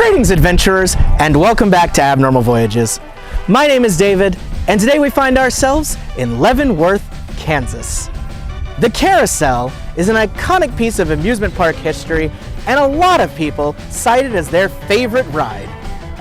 Greetings, adventurers, and welcome back to Abnormal Voyages. My name is David, and today we find ourselves in Leavenworth, Kansas. The Carousel is an iconic piece of amusement park history, and a lot of people cite it as their favorite ride.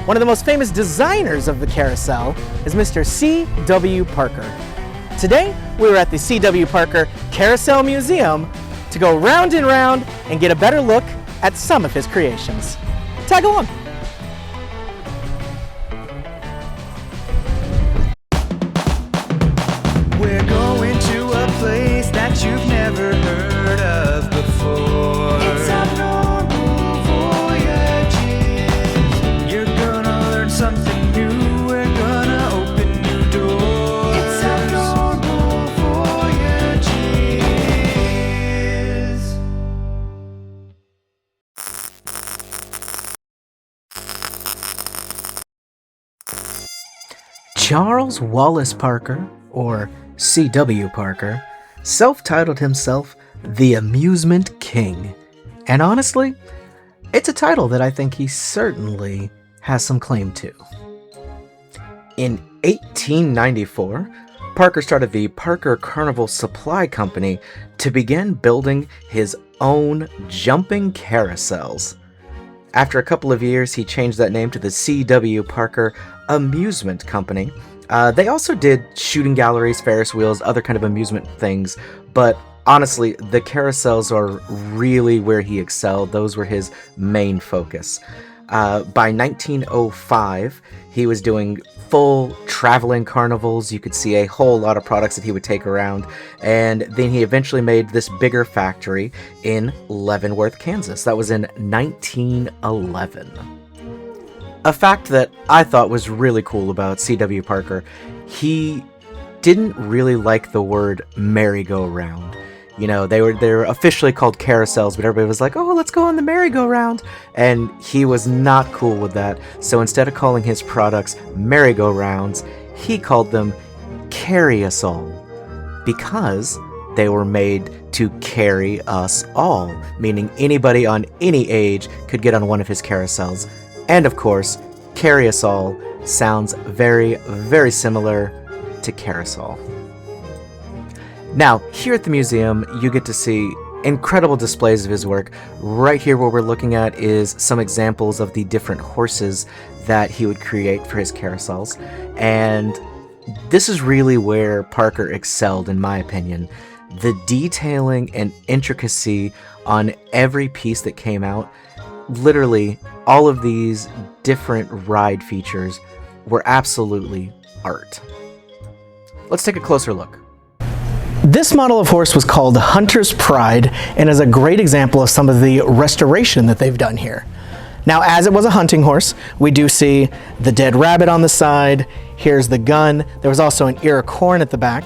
One of the most famous designers of the Carousel is Mr. CW Parker. Today, we were at the CW Parker Carousel Museum to go round and round and get a better look at some of his creations. Tag along. We're going to a place that you've never heard of before. It's Abnormal Voyages. You're gonna learn something new. We're gonna open new doors. It's Abnormal Voyages. Charles Wallace Parker, or CW Parker, self-titled himself the Amusement King. And honestly, it's a title that I think he certainly has some claim to. In 1894, Parker started the Parker Carnival Supply Company to begin building his own jumping carousels. After a couple of years, he changed that name to the CW Parker Amusement Company. They also did shooting galleries, Ferris wheels, other kind of amusement things, but honestly, the carousels are really where he excelled. Those were his main focus. By 1905, he was doing full traveling carnivals. You could see a whole lot of products that he would take around, and then he eventually made this bigger factory in Leavenworth, Kansas. That was in 1911. A fact that I thought was really cool about C.W. Parker, he didn't really like the word merry-go-round. You know, they're officially called carousels, but everybody was like, oh, let's go on the merry-go-round. And he was not cool with that. So instead of calling his products merry-go-rounds, he called them carry-us-all, because they were made to carry us all, meaning anybody on any age could get on one of his carousels. And of course, carry us all sounds very, very similar to carousel. Now, here at the museum, you get to see incredible displays of his work. Right here, what we're looking at is some examples of the different horses that he would create for his carousels. And this is really where Parker excelled, in my opinion. The detailing and intricacy on every piece that came out. Literally, all of these different ride features were absolutely art. Let's take a closer look. This model of horse was called Hunter's Pride and is a great example of some of the restoration that they've done here. Now, as it was a hunting horse, we do see the dead rabbit on the side. Here's the gun. There was also an ear of corn at the back.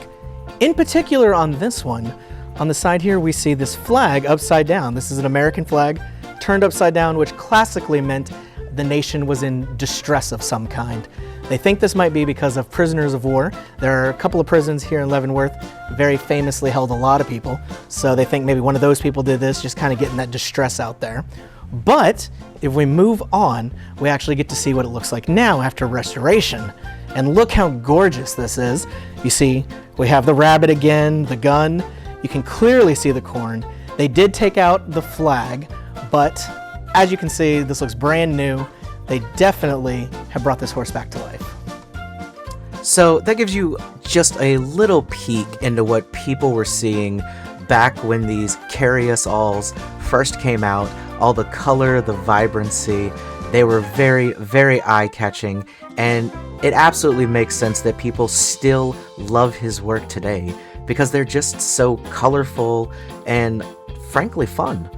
In particular on this one, on the side here, we see this flag upside down. This is an American flag turned upside down, which classically meant the nation was in distress of some kind. They think this might be because of prisoners of war. There are a couple of prisons here in Leavenworth, very famously held a lot of people, so they think maybe one of those people did this, just kind of getting that distress out there. But if we move on, we actually get to see what it looks like now after restoration. And look how gorgeous this is. You see, we have the rabbit again, the gun. You can clearly see the corn. They did take out the flag, but as you can see, this looks brand new. They definitely have brought this horse back to life. So that gives you just a little peek into what people were seeing back when these carry-us-alls first came out. All the color, the vibrancy, they were very, very eye-catching, and it absolutely makes sense that people still love his work today because they're just so colorful and frankly fun.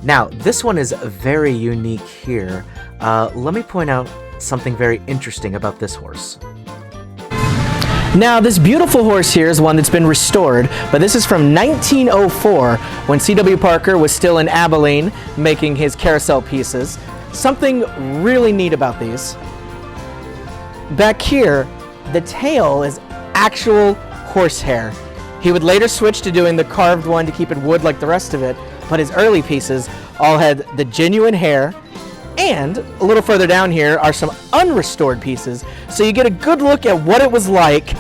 Now, this one is very unique here. Let me point out something very interesting about this horse. Now, this beautiful horse here is one that's been restored, but this is from 1904 when C.W. Parker was still in Abilene making his carousel pieces. Something really neat about these. Back here, the tail is actual horsehair. He would later switch to doing the carved one to keep it wood like the rest of it, but his early pieces all had the genuine hair And a little further down here are some unrestored pieces, so you get a good look at what it was like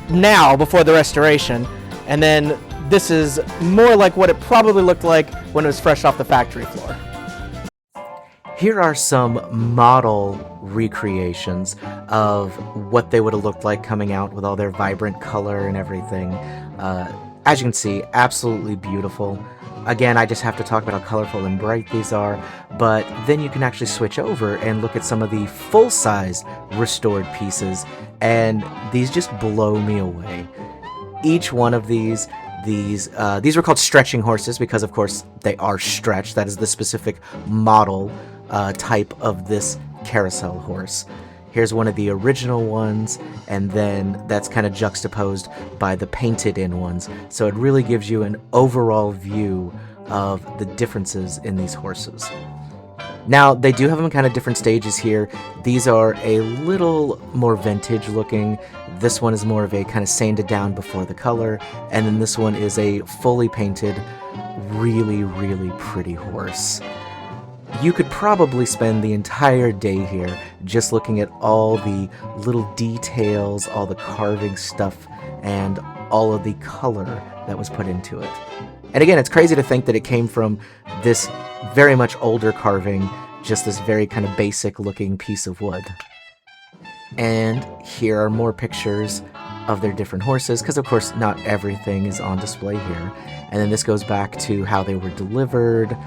now before the restoration. And then this is more like what it probably looked like when it was fresh off the factory floor. Here are some model recreations of what they would have looked like coming out with all their vibrant color and everything. As you can see, absolutely beautiful. Again, I just have to talk about how colorful and bright these are, but then you can actually switch over and look at some of the full-size restored pieces, and these just blow me away. Each one of these were called stretching horses because, of course, they are stretched. That is the specific model type of this carousel horse. Here's one of the original ones, and then that's kind of juxtaposed by the painted in ones. So it really gives you an overall view of the differences in these horses. Now, they do have them in kind of different stages here. These are a little more vintage looking. This one is more of a kind of sanded down before the color, and then this one is a fully painted, really, really pretty horse. You could probably spend the entire day here just looking at all the little details, all the carving stuff, and all of the color that was put into it. And again, it's crazy to think that it came from this very much older carving, just this very kind of basic looking piece of wood. And here are more pictures of their different horses, because of course not everything is on display here. And then this goes back to how they were delivered.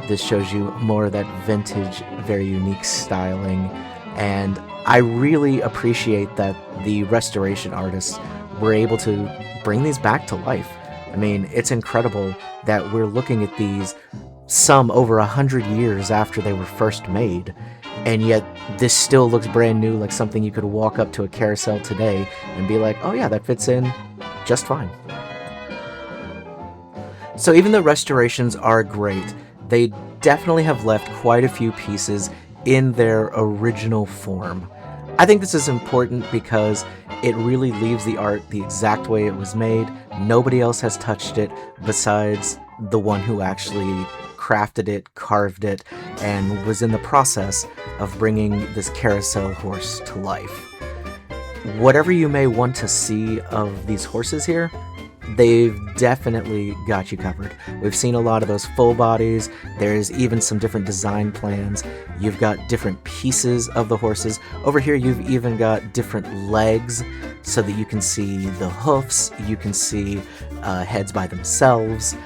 This shows you more of that vintage, very unique styling, and I really appreciate that the restoration artists were able to bring these back to life. I mean, it's incredible that we're looking at these some over 100 years after they were first made, and yet this still looks brand new, like something you could walk up to a carousel today and be like, oh yeah, that fits in just fine. So even the restorations are great. They definitely have left quite a few pieces in their original form. I think this is important because it really leaves the art the exact way it was made. Nobody else has touched it besides the one who actually crafted it, carved it, and was in the process of bringing this carousel horse to life. Whatever you may want to see of these horses here, they've definitely got you covered. We've seen a lot of those full bodies. There's even some different design plans. You've got different pieces of the horses. Over here, you've even got different legs so that you can see the hoofs, you can see heads by themselves.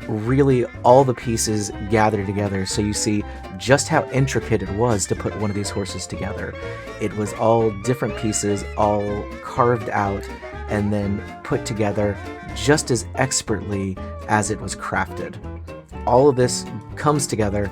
Really, all the pieces gathered together so you see just how intricate it was to put one of these horses together. It was all different pieces, all carved out and then put together just as expertly as it was crafted. All of this comes together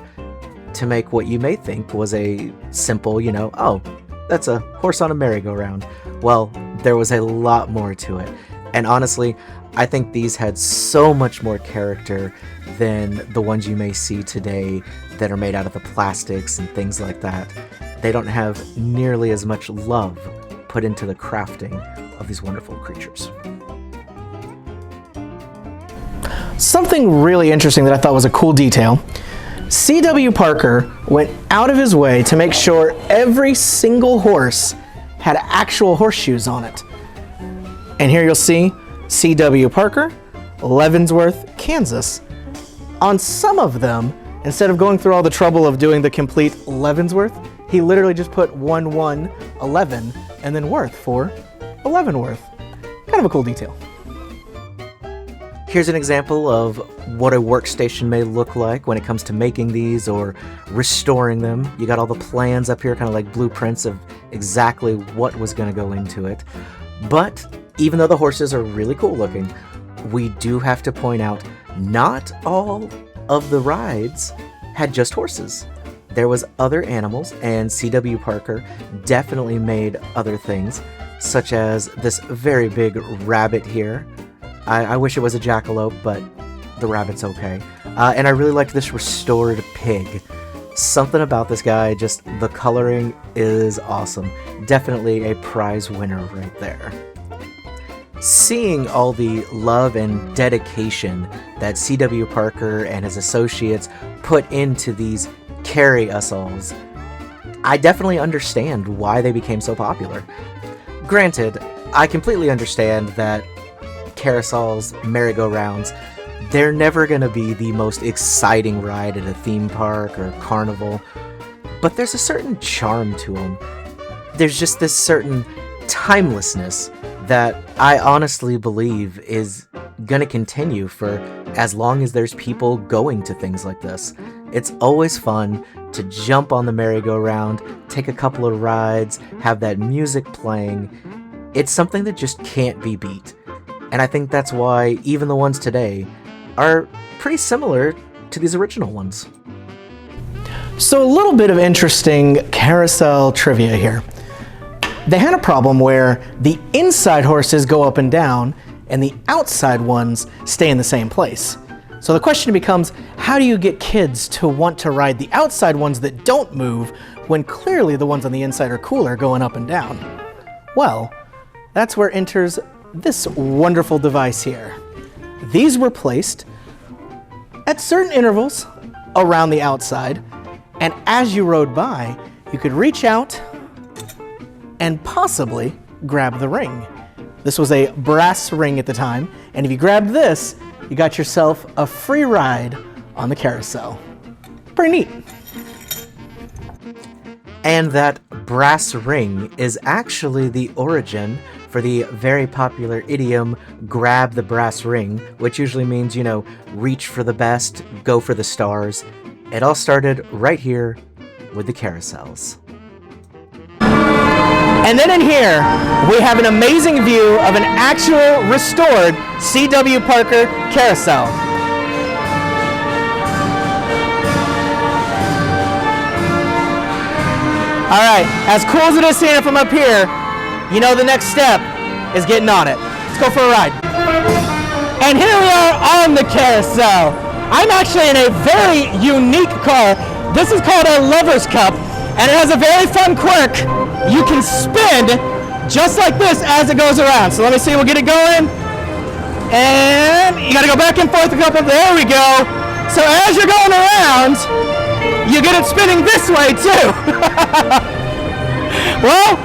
to make what you may think was a simple, oh, that's a horse on a merry-go-round. Well, there was a lot more to it. And honestly, I think these had so much more character than the ones you may see today that are made out of the plastics and things like that. They don't have nearly as much love put into the crafting of these wonderful creatures. Something really interesting that I thought was a cool detail. CW Parker went out of his way to make sure every single horse had actual horseshoes on it. And here you'll see CW Parker, Leavenworth, Kansas. On some of them, instead of going through all the trouble of doing the complete Leavenworth, he literally just put 1111 and then Worth for Leavenworth. Kind of a cool detail. Here's an example of what a workstation may look like when it comes to making these or restoring them. You got all the plans up here, kind of like blueprints of exactly what was going to go into it. But even though the horses are really cool looking, we do have to point out not all of the rides had just horses. There was other animals, and CW Parker definitely made other things, such as this very big rabbit here. I wish it was a jackalope, but the rabbit's okay. And I really liked this restored pig. Something about this guy, just the coloring is awesome. Definitely a prize winner right there. Seeing all the love and dedication that CW Parker and his associates put into these carry us alls, I definitely understand why they became so popular. Granted, I completely understand that carousels, merry-go-rounds, they're never going to be the most exciting ride at a theme park or carnival, but there's a certain charm to them. There's just this certain timelessness that I honestly believe is going to continue for as long as there's people going to things like this. It's always fun to jump on the merry-go-round, take a couple of rides, have that music playing. It's something that just can't be beat. And I think that's why even the ones today are pretty similar to these original ones. So a little bit of interesting carousel trivia here. They had a problem where the inside horses go up and down and the outside ones stay in the same place. So the question becomes, how do you get kids to want to ride the outside ones that don't move when clearly the ones on the inside are cooler going up and down? Well, that's where enters this wonderful device here. These were placed at certain intervals around the outside, and as you rode by, you could reach out and possibly grab the ring. This was a brass ring at the time, and if you grabbed this, you got yourself a free ride on the carousel. Pretty neat. And that brass ring is actually the origin for the very popular idiom, grab the brass ring, which usually means, reach for the best, go for the stars. It all started right here with the carousels. And then in here, we have an amazing view of an actual restored CW Parker Carousel. All right, as cool as it is seeing it from up here, the next step is getting on it. Let's go for a ride. And here we are on the carousel. I'm actually in a very unique car. This is called a Lover's Cup, and it has a very fun quirk. You can spin just like this as it goes around. So let me see, we'll get it going. And you gotta go back and forth a couple, there we go. So as you're going around, you get it spinning this way too. Well,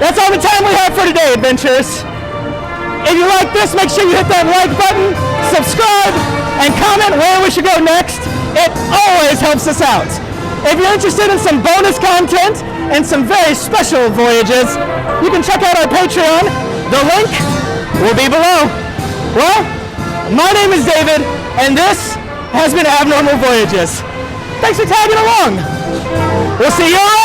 that's all the time we have for today, adventurers. If you like this, make sure you hit that like button, subscribe, and comment where we should go next. It always helps us out. If you're interested in some bonus content and some very special voyages, you can check out our Patreon. The link will be below. Well, my name is David, and this has been Abnormal Voyages. Thanks for tagging along. We'll see you around.